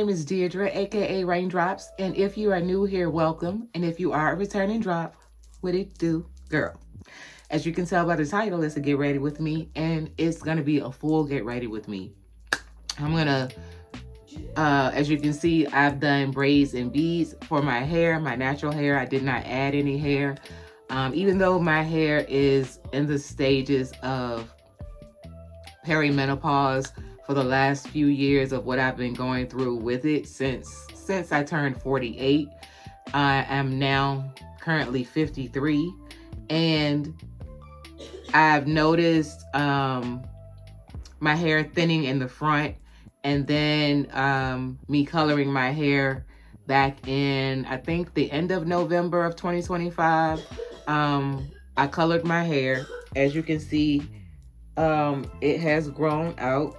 name is Deirdre, aka Raindrops, and if you are new here, welcome. And if you are a returning drop, what it do, girl? As you can tell by the title, it's a Get Ready With Me, and it's gonna be a full Get Ready With Me. I'm gonna, as you can see, I've done braids and beads for my hair, my natural hair. I did not add any hair. Even though my hair is in the stages of perimenopause for the last few years of what I've been going through with it since I turned 48. I am now currently 53, and I've noticed my hair thinning in the front, and then me coloring my hair back in, I think, the end of November of 2025. I colored my hair. As you can see, it has grown out.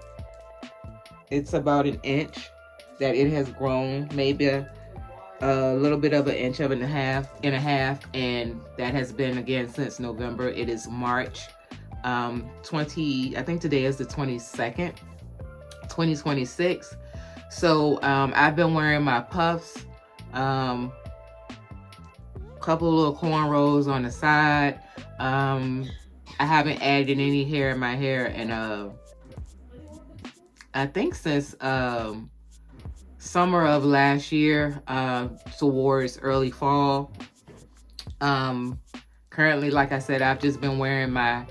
It's about an inch that it has grown, maybe a little bit of an inch and a half, and that has been again since November. It is March 20, I think today is the 22nd, 2026. So I've been wearing my puffs, couple of little cornrows on the side. I haven't added any hair in my hair, and I think since summer of last year, towards early fall. Currently, like I said, I've just been wearing my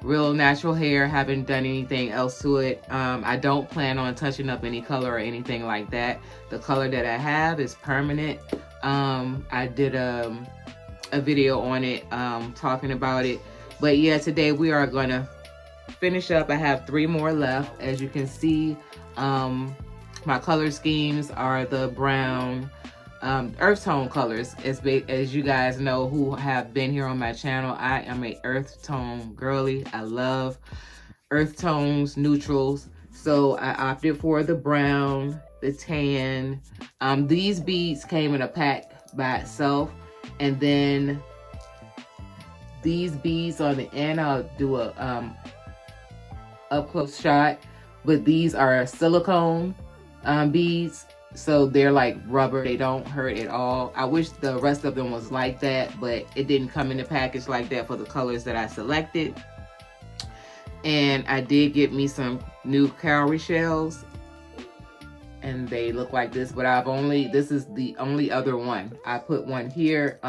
real natural hair, haven't done anything else to it. I don't plan on touching up any color or anything like that. The color that I have is permanent. I did a video on it, talking about it. But yeah, today we are gonna finish up. I have 3 more left. As you can see, my color schemes are the brown, earth tone colors. As you guys know who have been here on my channel, I am a earth tone girly. I love earth tones, neutrals. So I opted for the brown, the tan. These beads came in a pack by itself, and then these beads on the end, I'll do a up close shot, but these are silicone beads, so they're like rubber. They don't hurt at all. I wish the rest of them was like that, but it didn't come in the package like that for the colors that I selected. And I did get me some new cowrie shells, and they look like this, but this is the only other one. I put one here,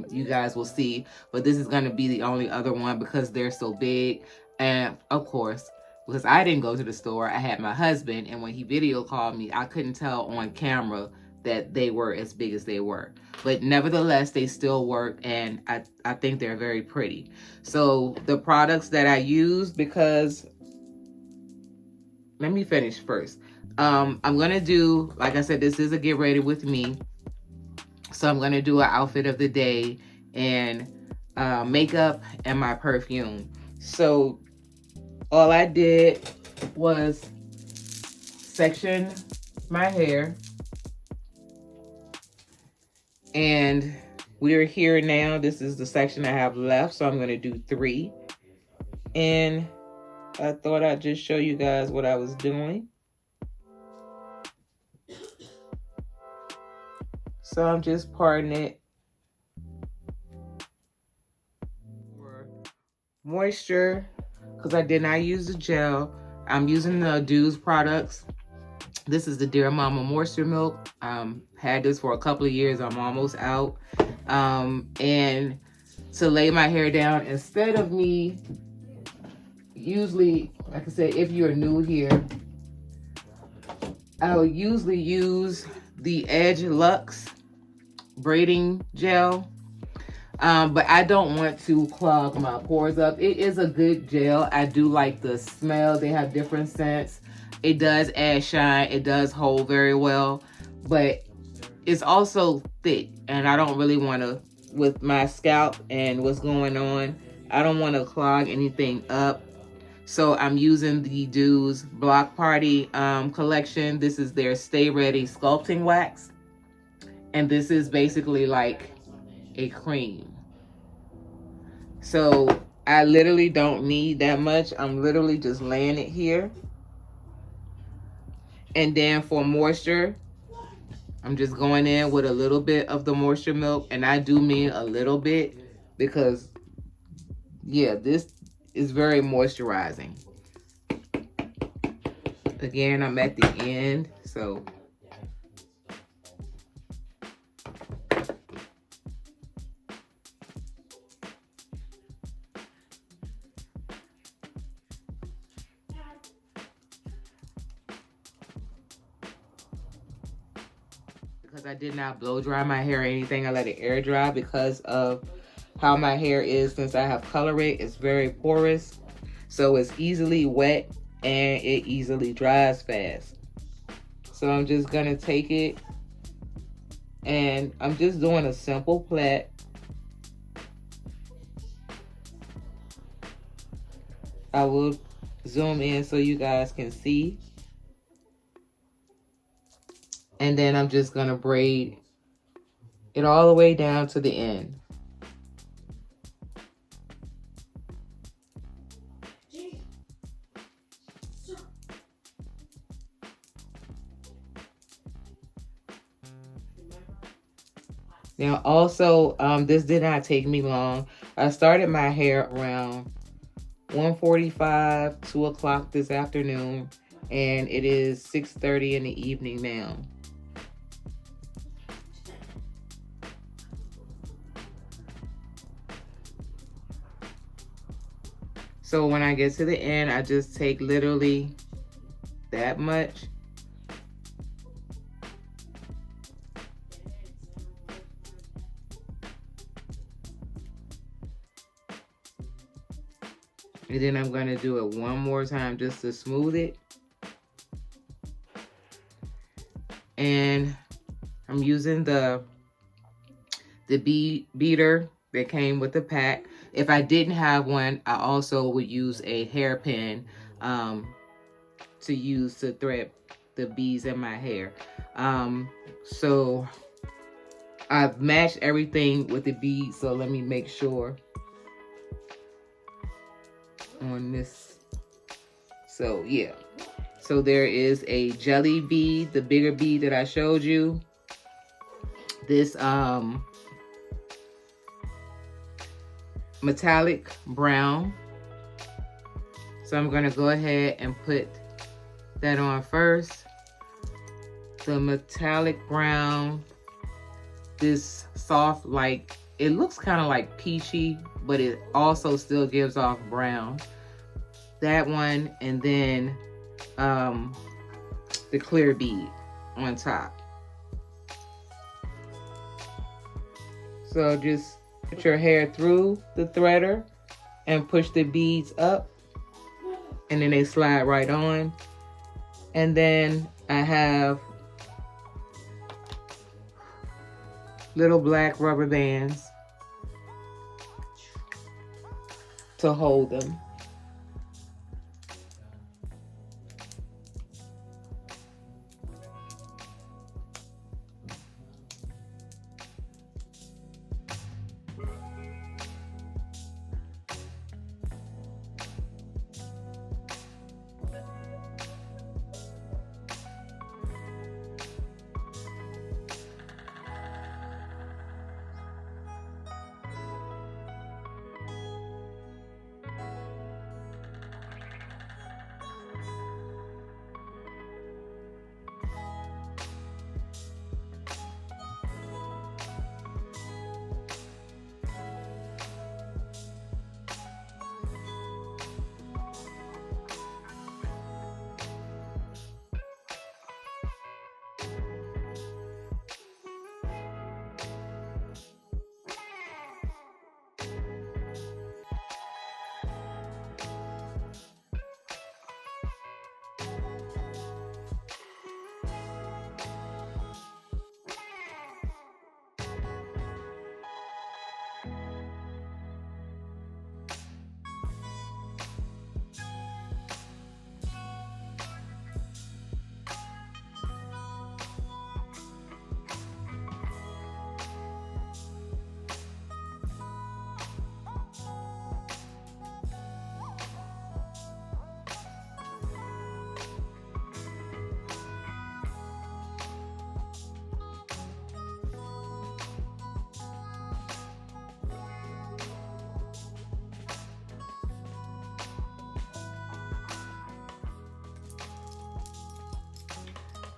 you guys will see, but this is gonna be the only other one because they're so big. And of course, because I didn't go to the store, I had my husband, and when he video called me, I couldn't tell on camera that they were as big as they were. But nevertheless, they still work, and I think they're very pretty. So the products that I use, because, let me finish first. I'm gonna do, like I said, this is a Get Ready With Me. So I'm gonna do an outfit of the day, and makeup, and my perfume. So all I did was section my hair, and we're here now. This is the section I have left, so I'm going to do 3. And I thought I'd just show you guys what I was doing. So I'm just parting it for moisture, because I did not use the gel. I'm using the Dews products. This is the Dear Mama Moisture Milk. Had this for a couple of years. I'm almost out. And to lay my hair down, instead of me, usually, like I said, if you're new here, I'll usually use the Edge Luxe braiding gel. But I don't want to clog my pores up. It is a good gel. I do like the smell. They have different scents. It does add shine. It does hold very well, but it's also thick, and I don't really want to, with my scalp and what's going on, I don't want to clog anything up. So I'm using the Dews Block Party collection. This is their Stay Ready Sculpting Wax, and this is basically like a cream. So I literally don't need that much. I'm literally just laying it here. And then for moisture, I'm just going in with a little bit of the moisture milk, and I do mean a little bit because, yeah, this is very moisturizing. Again, I'm at the end, so because I did not blow dry my hair or anything, I let it air dry because of how my hair is. Since I have color it, it's very porous, so it's easily wet and it easily dries fast. So I'm just gonna take it and I'm just doing a simple plait. I will zoom in so you guys can see. And then I'm just gonna braid it all the way down to the end. Now also, this did not take me long. I started my hair around 1:45, 2 o'clock this afternoon, and it is 6:30 in the evening now. So when I get to the end, I just take literally that much. And then I'm going to do it one more time just to smooth it. And I'm using the beater that came with the pack. If I didn't have one, I also would use a hairpin to use to thread the beads in my hair. So I've matched everything with the beads, so let me make sure on this. So yeah, so there is a jelly bead, the bigger bead that I showed you. This metallic brown. So I'm gonna go ahead and put that on first. The metallic brown, this soft, like, it looks kind of like peachy, but it also still gives off brown. That one, and then the clear bead on top. So just put your hair through the threader and push the beads up, and then they slide right on. And then I have little black rubber bands to hold them.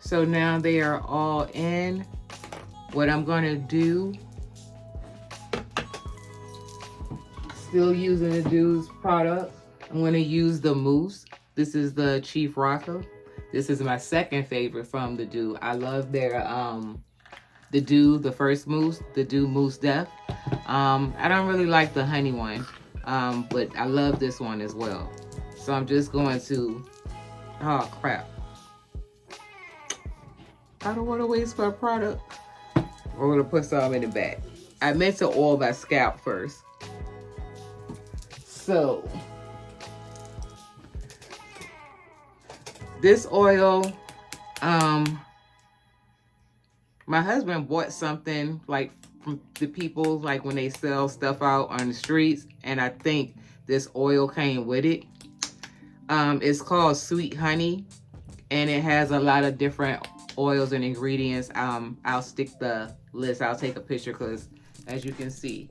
So now they are all in. What I'm gonna do, still using the Dude's product, I'm gonna use the mousse. This is the Chief Rocker. This is my second favorite from the Dude. I love their the Dude, the first mousse, the Dude Mousse Def. I don't really like the honey one, but I love this one as well. So I'm just going to, oh crap. I don't want to waste my product. We're gonna put some in the back. I meant to oil my scalp first. So, this oil, my husband bought something like from the people, like when they sell stuff out on the streets, and I think this oil came with it. It's called Sweet Honey, and it has a lot of different oils and ingredients. I'll stick the list. I'll take a picture because, as you can see,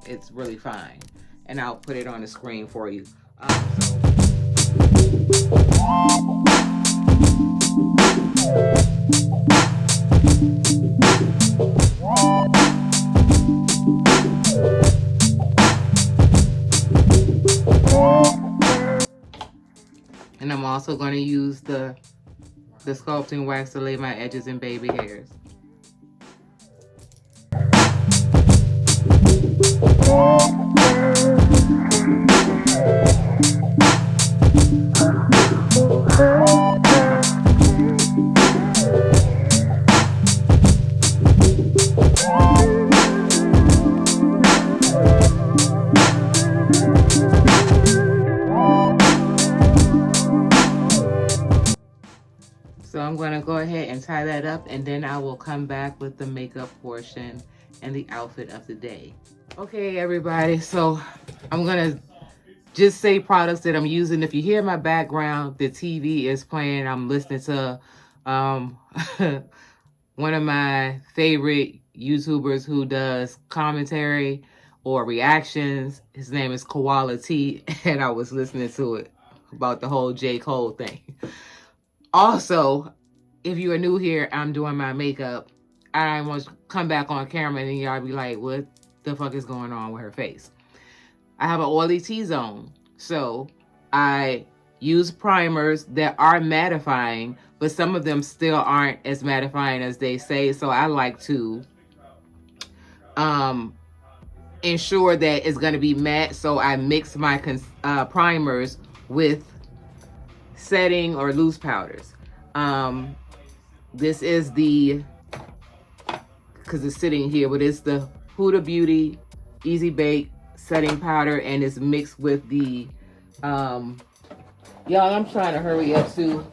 it's really fine, and I'll put it on the screen for you. And I'm also going to use the sculpting wax to lay my edges and baby hairs. So I'm going to go ahead and tie that up, and then I will come back with the makeup portion and the outfit of the day. Okay, everybody, so I'm going to just say products that I'm using. If you hear my background, the TV is playing. I'm listening to one of my favorite YouTubers who does commentary or reactions. His name is Koala T, and I was listening to it about the whole J. Cole thing. Also, if you are new here, I'm doing my makeup. I want to come back on camera and y'all be like, what the fuck is going on with her face? I have an oily T-zone. So I use primers that are mattifying, but some of them still aren't as mattifying as they say. So I like to ensure that it's going to be matte. So I mix my primers with setting or loose powders. This is the, because it's sitting here, but it's the Huda Beauty Easy Bake setting powder, and it's mixed with the y'all, I'm trying to hurry up too.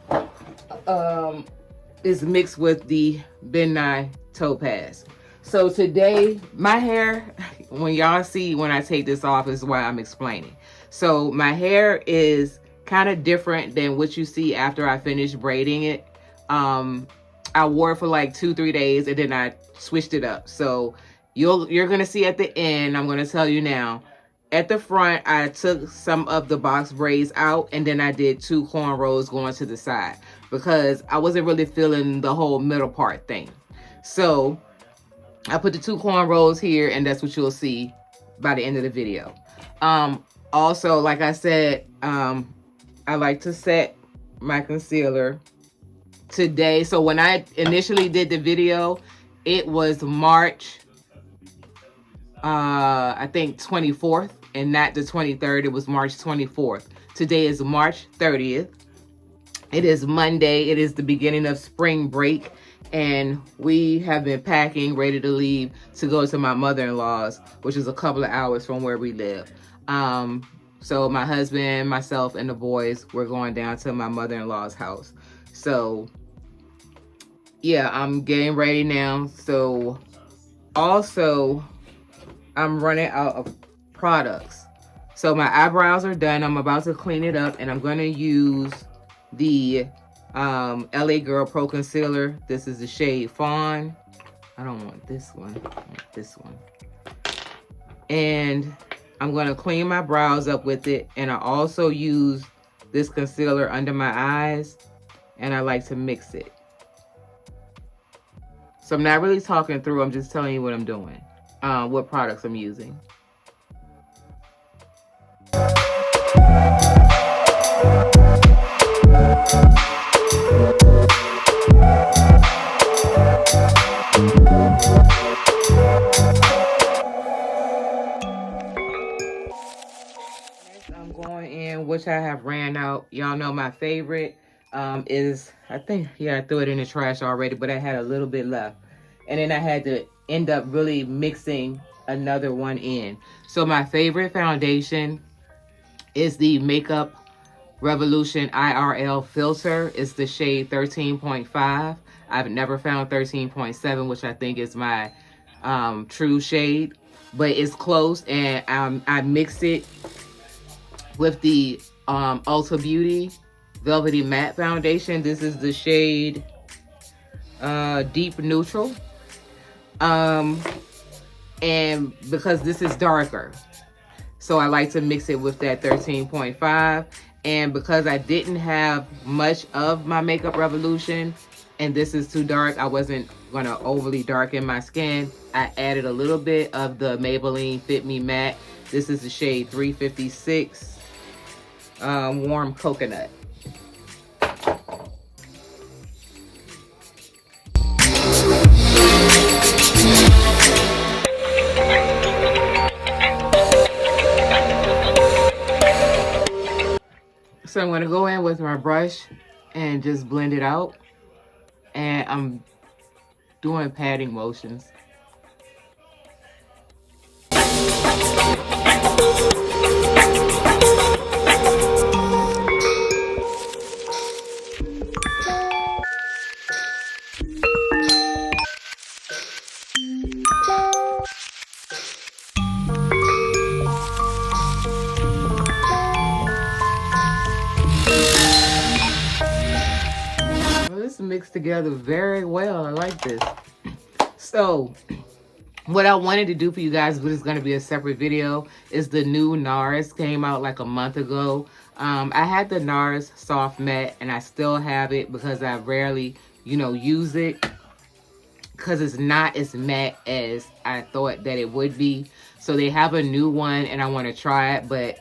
It's mixed with the Ben Nye Topaz. So today my hair, when y'all see when I take this off, is why I'm explaining. So my hair is kind of different than what you see after I finish braiding it. I wore it for like 2-3 days, and then I switched it up. So you're gonna see at the end, I'm gonna tell you now, at the front I took some of the box braids out, and then I did 2 cornrows going to the side because I wasn't really feeling the whole middle part thing. So I put the 2 cornrows here, and that's what you'll see by the end of the video. Also, like I said, I like to set my concealer today. So when I initially did the video, it was March, I think 24th, and not the 23rd. It was March 24th. Today is March 30th. It is Monday. It is the beginning of spring break, and we have been packing, ready to leave to go to my mother-in-law's, which is a couple of hours from where we live. So my husband, myself, and the boys, we're going down to my mother-in-law's house. So yeah, I'm getting ready now. So also, I'm running out of products. So my eyebrows are done. I'm about to clean it up, and I'm going to use the LA Girl Pro Concealer. This is the shade Fawn. I don't want this one. I want this one. And I'm going to clean my brows up with it. And I also use this concealer under my eyes, and I like to mix it. So I'm not really talking through, I'm just telling you what I'm doing, what products I'm using. I'm going in, which I have ran out. Y'all know my favorite is, I think, yeah, I threw it in the trash already, but I had a little bit left. And then I had to end up really mixing another one in. So my favorite foundation is the Makeup Revolution IRL filter. It's the shade 13.5. I've never found 13.7, which I think is my true shade, but it's close. And I mix it with the Ulta Beauty Velvety Matte Foundation. This is the shade Deep Neutral. And because this is darker, so I like to mix it with that 13.5. And because I didn't have much of my Makeup Revolution, and this is too dark, I wasn't going to overly darken my skin, I added a little bit of the Maybelline Fit Me Matte. This is the shade 356, Warm Coconut. So I'm going to go in with my brush and just blend it out. And I'm doing patting motions. This mixed together very well. I like this. So what I wanted to do for you guys, but it's going to be a separate video, is the new NARS. Came out like a month ago. I had the NARS Soft Matte, and I still have it because I rarely, use it, because it's not as matte as I thought that it would be. So they have a new one, and I want to try it, but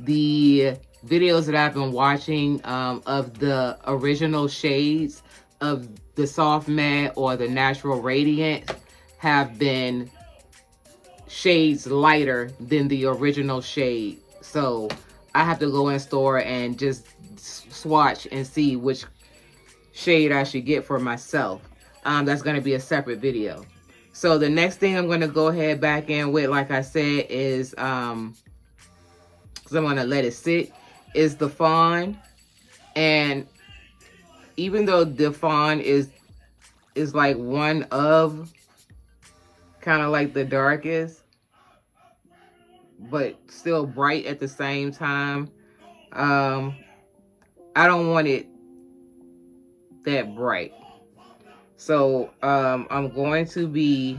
the videos that I've been watching of the original shades of the Soft Matte or the Natural Radiant have been shades lighter than the original shade. So I have to go in store and just swatch and see which shade I should get for myself. That's going to be a separate video. So the next thing I'm going to go ahead back in with, like I said, is because I'm going to let it sit, is the Fawn. And even though the Fawn is like one of kind of like the darkest, but still bright at the same time, I don't want it that bright. So I'm going to be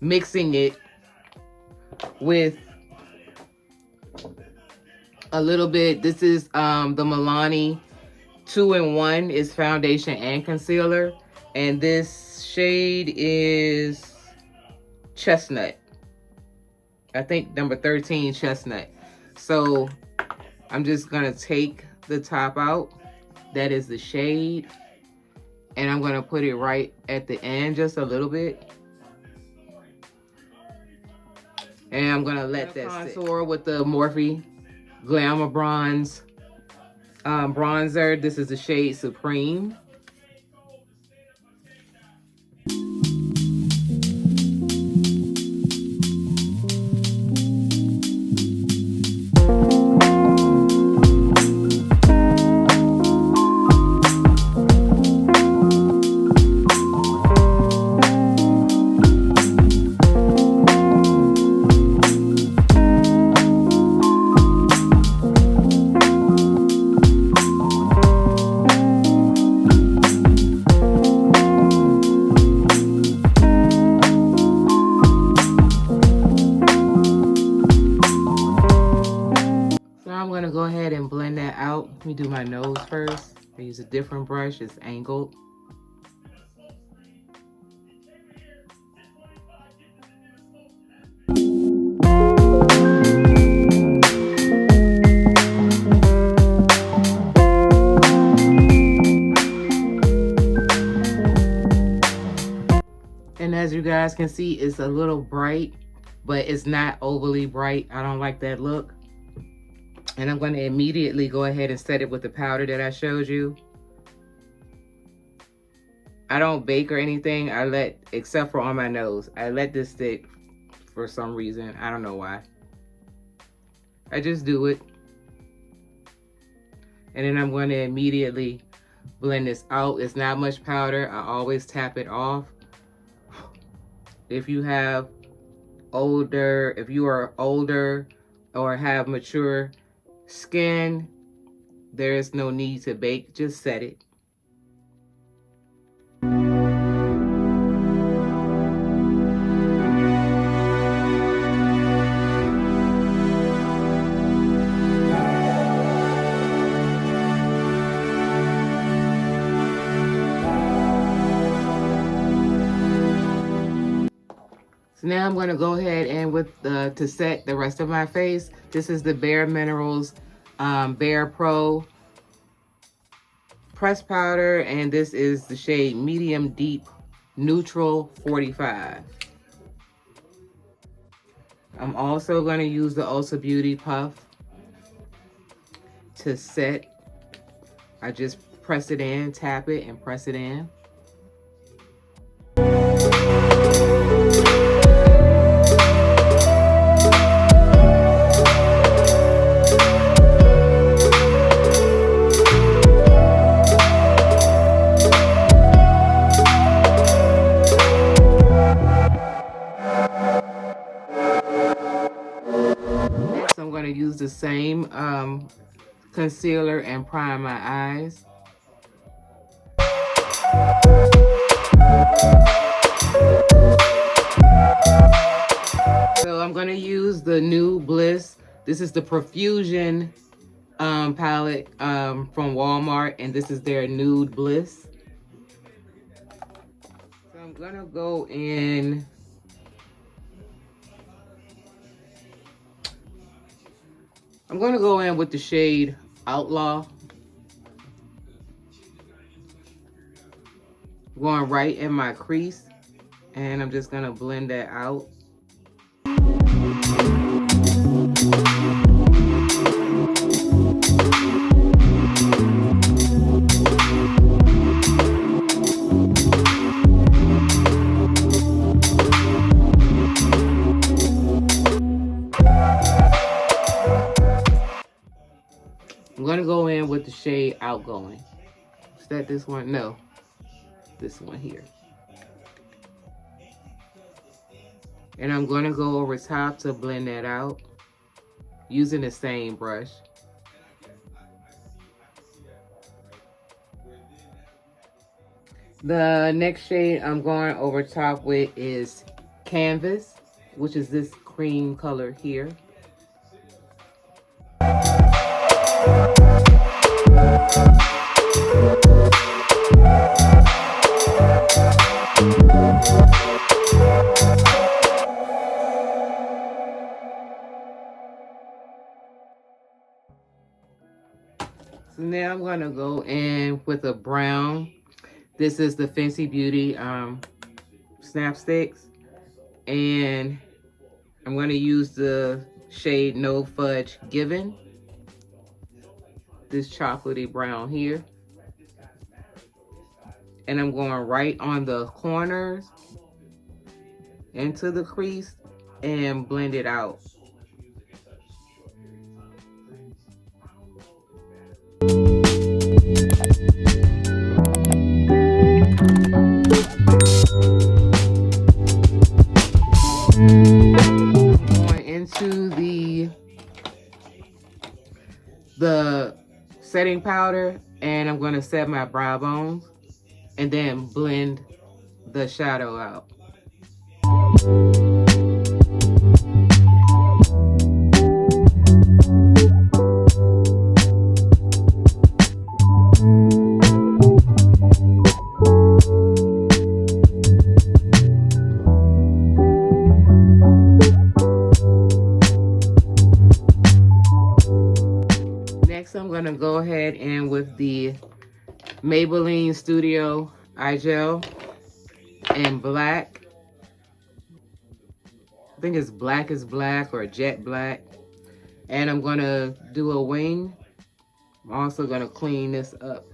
mixing it with a little bit. This is the Milani 2-in-1 is foundation and concealer, and this shade is Chestnut. I think number 13, Chestnut. So I'm just gonna take the top out. That is the shade, and I'm gonna put it right at the end, just a little bit. And I'm gonna let that contour with the Morphe Glamour Bronze bronzer. This is the shade Supreme. Go ahead and blend that out. Let me do my nose first. I use a different brush. It's angled. As you guys can see, it's a little bright, but it's not overly bright. I don't like that look. And I'm going to immediately go ahead and set it with the powder that I showed you. I don't bake or anything. Except for on my nose, I let this stick for some reason. I don't know why. I just do it. And then I'm going to immediately blend this out. It's not much powder. I always tap it off. If you are older or have mature skin, there is no need to bake. Just set it. So now I'm going to go ahead and to set the rest of my face. This is the Bare Minerals Bare Pro pressed powder, and this is the shade Medium Deep Neutral 45. I'm also going to use the Ulta Beauty Puff to set. I just press it in, tap it, and press it in. Use the same concealer and prime my eyes. So I'm going to use the new Bliss. This is the Profusion palette from Walmart, and this is their Nude Bliss. So I'm going to go in. I'm going to go in with the shade Outlaw. Going right in my crease, and I'm just going to blend that out. I'm going to go in with the shade Outgoing. Is that this one? No. This one here. And I'm going to go over top to blend that out using the same brush. The next shade I'm going over top with is Canvas, which is this cream color here. So now I'm going to go in with a brown. This is the Fenty Beauty Snap Sticks. And I'm going to use the shade No Fudge Given. This chocolatey brown here. And I'm going right on the corners into the crease and blend it out. Going into the setting powder, and I'm going to set my brow bones and then blend the shadow out. Next, I'm going to go ahead and with the Maybelline Studio Eye Gel in black, think it's black is black or jet black. And I'm gonna do a wing. I'm also gonna clean this up.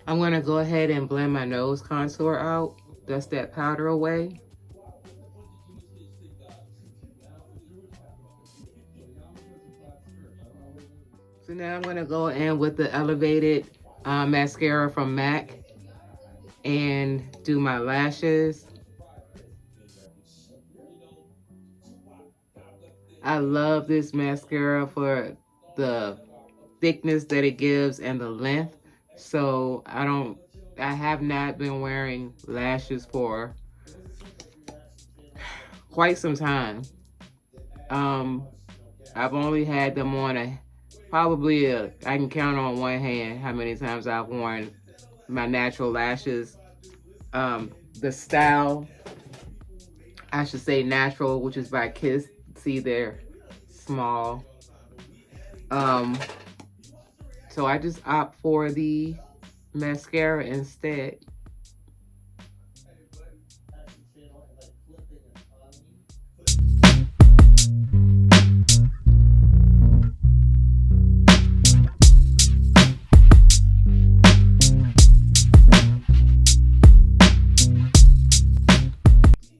I'm gonna go ahead and blend my nose contour out, dust that powder away. So now I'm gonna go in with the elevated mascara from MAC and do my lashes. I love this mascara for the thickness that it gives and the length. So I have not been wearing lashes for quite some time. I've only had them on I can count on one hand how many times I've worn my natural lashes. The style, I should say natural, which is by Kiss. See, they're small. So I just opt for the mascara instead.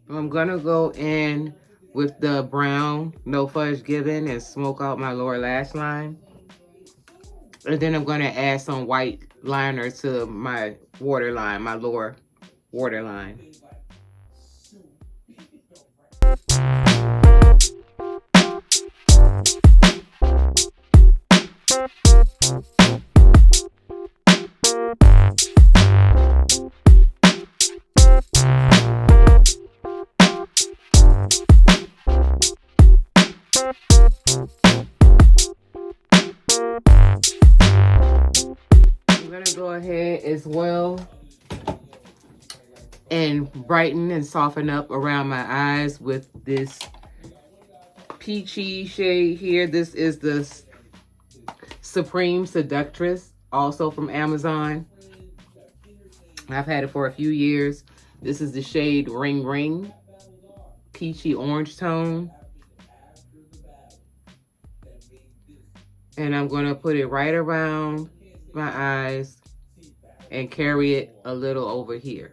I'm gonna go in with the brown No Fudge Given and smoke out my lower lash line. And then I'm gonna add some white liner to my waterline, my lower waterline. Go ahead as well and brighten and soften up around my eyes with this peachy shade here. This is the Supreme Seductress, also from Amazon. I've had it for a few years. This is the shade Ring Ring, peachy orange tone. And I'm going to put it right around my eyes and carry it a little over here.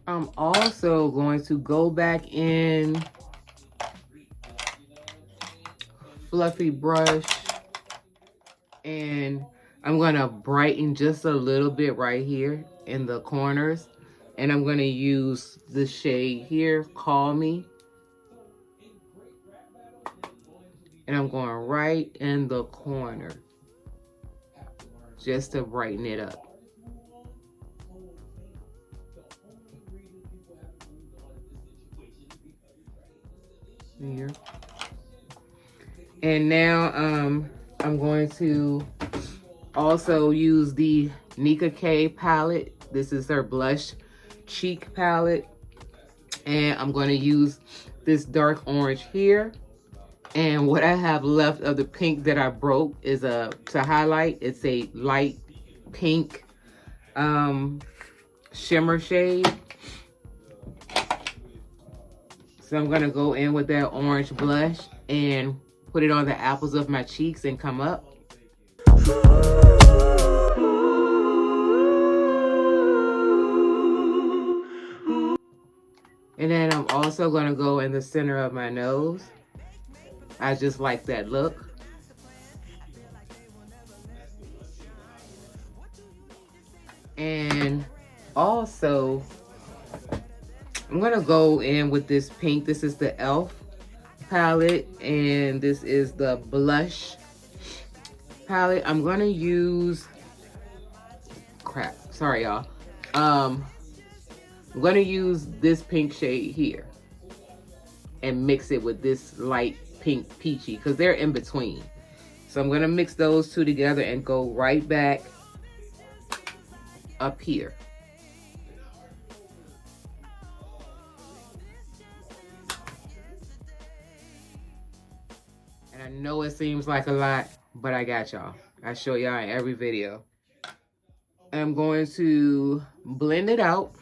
I'm also going to go back in fluffy brush and I'm gonna brighten just a little bit right here in the corners. And I'm gonna use the shade here, Call Me. And I'm going right in the corner just to brighten it up. Here. And now I'm going to also use the Nika K palette. This is her blush cheek palette. And I'm going to use this dark orange here. And what I have left of the pink that I broke is to highlight. It's a light pink shimmer shade. So I'm going to go in with that orange blush and put it on the apples of my cheeks and come up. And then I'm also going to go in the center of my nose. I just like that look. And also, I'm gonna go in with this pink. This is the e.l.f. palette, and this is the blush palette. I'm gonna use, crap, sorry y'all. I'm gonna use this pink shade here and mix it with this light pink peachy, because they're in between. So I'm gonna mix those two together and go right back up here. And I know it seems like a lot, but I got y'all. I show y'all in every video. I'm going to blend it out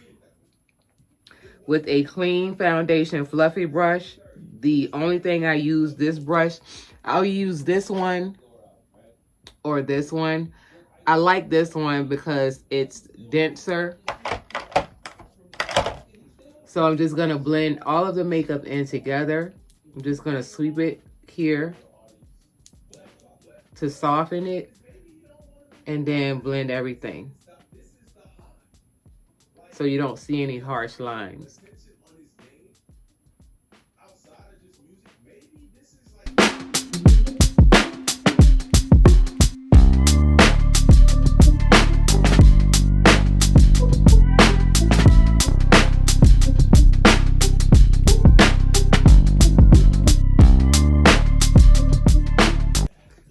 with a clean foundation fluffy brush. The only thing I use this brush, I'll use this one or this one. I like this one because it's denser. So I'm just gonna blend all of the makeup in together. I'm just gonna sweep it here to soften it and then blend everything so you don't see any harsh lines.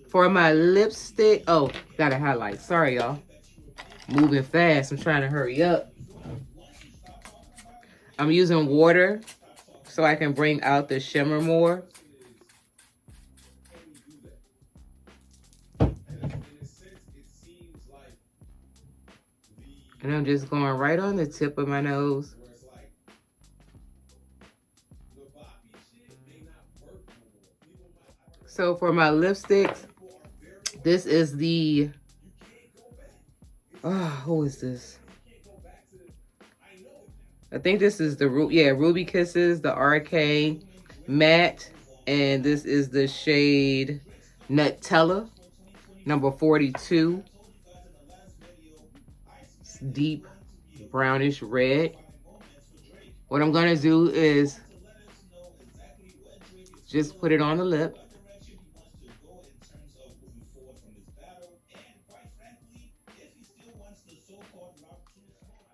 For my lipstick, oh, gotta highlight. Sorry, y'all. Moving fast. I'm trying to hurry up. I'm using water so I can bring out the shimmer more. And I'm just going right on the tip of my nose. So for my lipsticks, this is the, who is this? I think this is the, Ruby Kisses, the RK Matte. And this is the shade Nutella, number 42. It's deep brownish red. What I'm gonna do is just put it on the lip.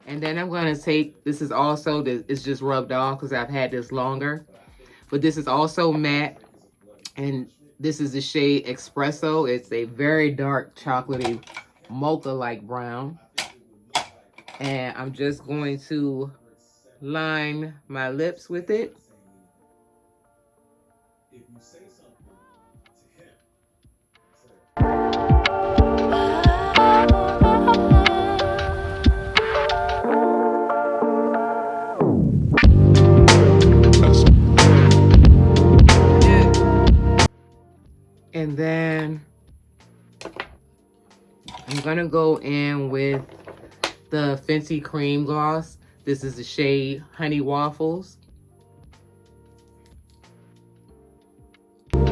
And then I'm gonna take, this is also, it's just rubbed off because I've had this longer. But this is also matte. And this is the shade Espresso. It's a very dark chocolatey mocha-like brown. And I'm just going to line my lips with it. And then I'm gonna go in with the Fenty Cream Gloss. This is the shade Honey Waffles. And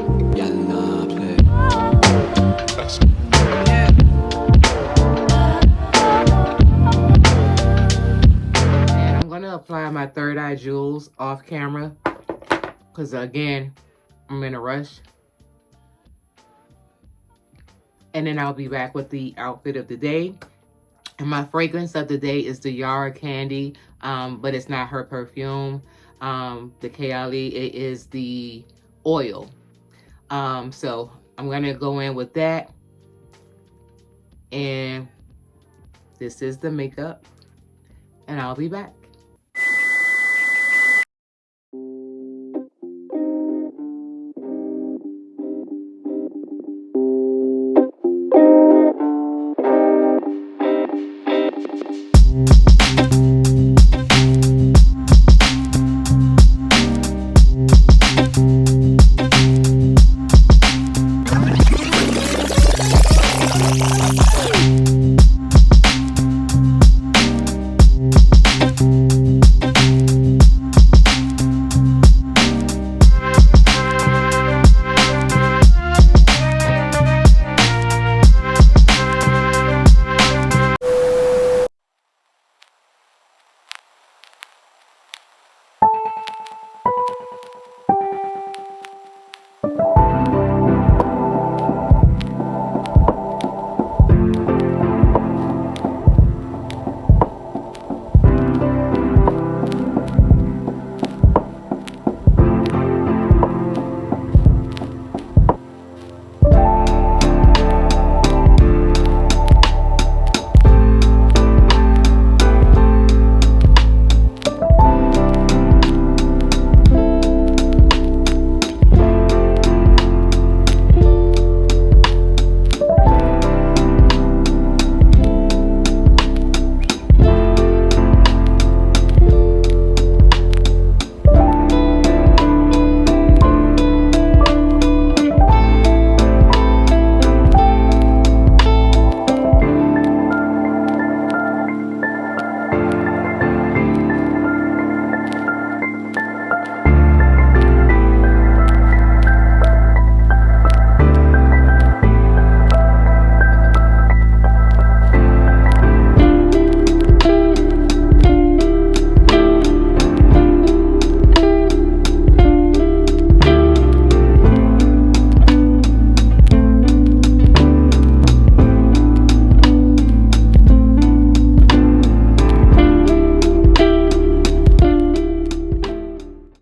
I'm gonna apply my Third Eye Jewels off camera because again, I'm in a rush. And then I'll be back with the outfit of the day. And my fragrance of the day is the Yara Candy, but it's not her perfume. The Kayali, it is the oil. So I'm gonna go in with that. And this is the makeup. And I'll be back.